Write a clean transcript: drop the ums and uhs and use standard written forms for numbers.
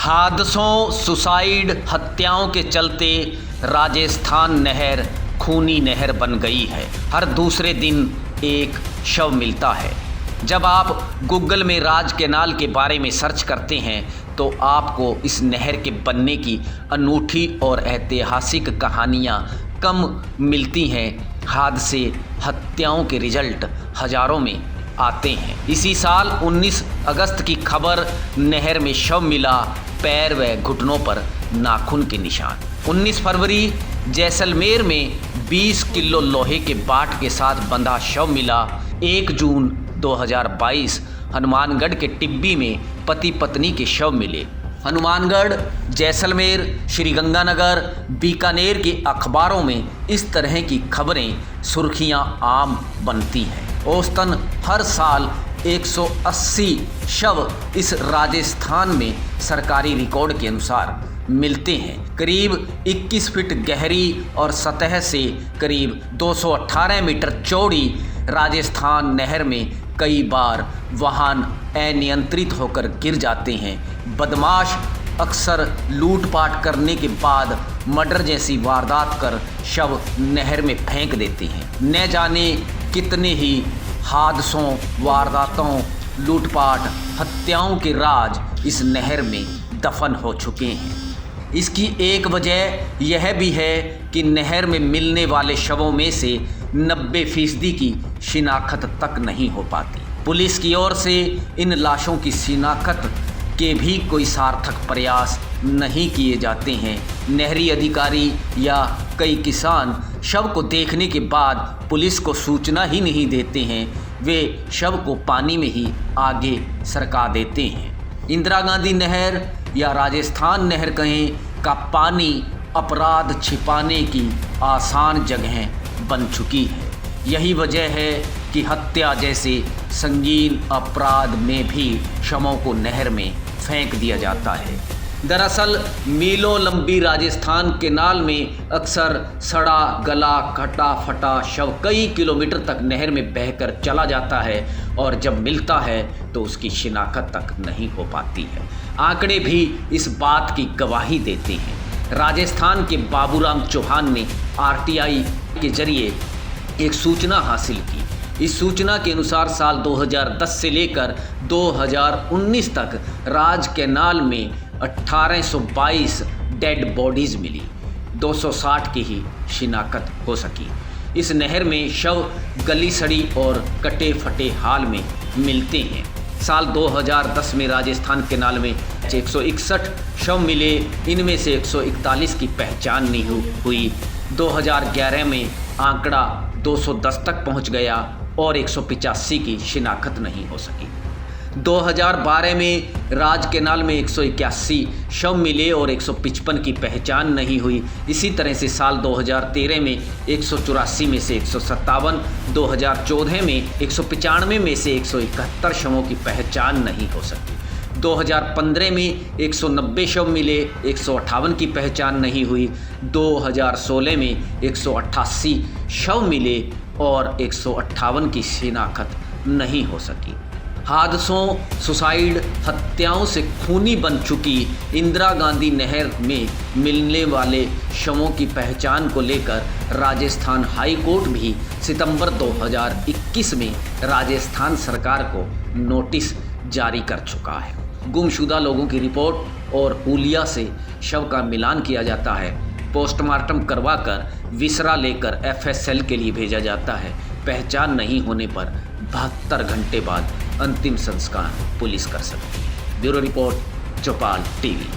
हादसों, सुसाइड, हत्याओं के चलते राजस्थान नहर खूनी नहर बन गई है। हर दूसरे दिन एक शव मिलता है। जब आप गूगल में राज कैनाल के बारे में सर्च करते हैं तो आपको इस नहर के बनने की अनूठी और ऐतिहासिक कहानियाँ कम मिलती हैं। हादसे, हत्याओं के रिजल्ट हज़ारों में आते हैं। इसी साल 19 अगस्त की खबर, नहर में शव मिला, पैर व घुटनों पर नाखून के निशान। 19 फरवरी जैसलमेर में 20 किलो लोहे के बाट के साथ बंधा शव मिला। 1 जून 2022 हनुमानगढ़ के टिब्बी में पति पत्नी के शव मिले। हनुमानगढ़, जैसलमेर, श्रीगंगानगर, बीकानेर के अखबारों में इस तरह की खबरें सुर्खियां आम बनती हैं। औसतन हर साल 180 शव इस राजस्थान में सरकारी रिकॉर्ड के अनुसार मिलते हैं। करीब 21 फीट गहरी और सतह से करीब 218 मीटर चौड़ी राजस्थान नहर में कई बार वाहन अनियंत्रित होकर गिर जाते हैं। बदमाश अक्सर लूटपाट करने के बाद मर्डर जैसी वारदात कर शव नहर में फेंक देते हैं। न जाने कितने ही हादसों, वारदातों, लूटपाट, हत्याओं के राज इस नहर में दफन हो चुके हैं। इसकी एक वजह यह भी है कि नहर में मिलने वाले शवों में से 90% की शिनाख्त तक नहीं हो पाती। पुलिस की ओर से इन लाशों की शिनाख्त के भी कोई सार्थक प्रयास नहीं किए जाते हैं। नहरी अधिकारी या कई किसान शव को देखने के बाद पुलिस को सूचना ही नहीं देते हैं। वे शव को पानी में ही आगे सरका देते हैं। इंदिरा गांधी नहर या राजस्थान नहर कहें का पानी अपराध छिपाने की आसान जगह बन चुकी है। यही वजह है कि हत्या जैसे संगीन अपराध में भी शवों को नहर में फेंक दिया जाता है। दरअसल मीलों लंबी राजस्थान केनाल में अक्सर सड़ा गला कटा फटा शव कई किलोमीटर तक नहर में बहकर चला जाता है और जब मिलता है तो उसकी शिनाख्त तक नहीं हो पाती है। आंकड़े भी इस बात की गवाही देते हैं। राजस्थान के बाबूराम चौहान ने आरटीआई के जरिए एक सूचना हासिल की। इस सूचना के अनुसार साल 2010 से लेकर 2019 तक राज कैनाल में 1822 डेड बॉडीज़ मिली, 260 की ही शिनाख्त हो सकी। इस नहर में शव गली सड़ी और कटे फटे हाल में मिलते हैं। साल 2010 में राजस्थान कैनाल में 161 शव मिले, इनमें से 141 की पहचान नहीं हुई। 2011 में आंकड़ा 210 तक पहुंच गया और 185 की शिनाख्त नहीं हो सकी। 2012 में राज कैनाल में 181 शव मिले और 155 की पहचान नहीं हुई। इसी तरह से साल 2013 में 184 में से 157, 2014 में 195 में से 171 शवों की पहचान नहीं हो सकी। 2015 में 190 शव मिले, 158 की पहचान नहीं हुई। 2016 में 188 शव मिले और 158 की शिनाख्त नहीं हो सकी। हादसों, सुसाइड, हत्याओं से खूनी बन चुकी इंदिरा गांधी नहर में मिलने वाले शवों की पहचान को लेकर राजस्थान हाई कोर्ट भी सितंबर 2021 में राजस्थान सरकार को नोटिस जारी कर चुका है। गुमशुदा लोगों की रिपोर्ट और हुलिया से शव का मिलान किया जाता है। पोस्टमार्टम करवाकर विसरा लेकर एफएसएल के लिए भेजा जाता है। पहचान नहीं होने पर 72 घंटे बाद अंतिम संस्कार पुलिस कर सकती है। ब्यूरो रिपोर्ट, चौपाल टीवी।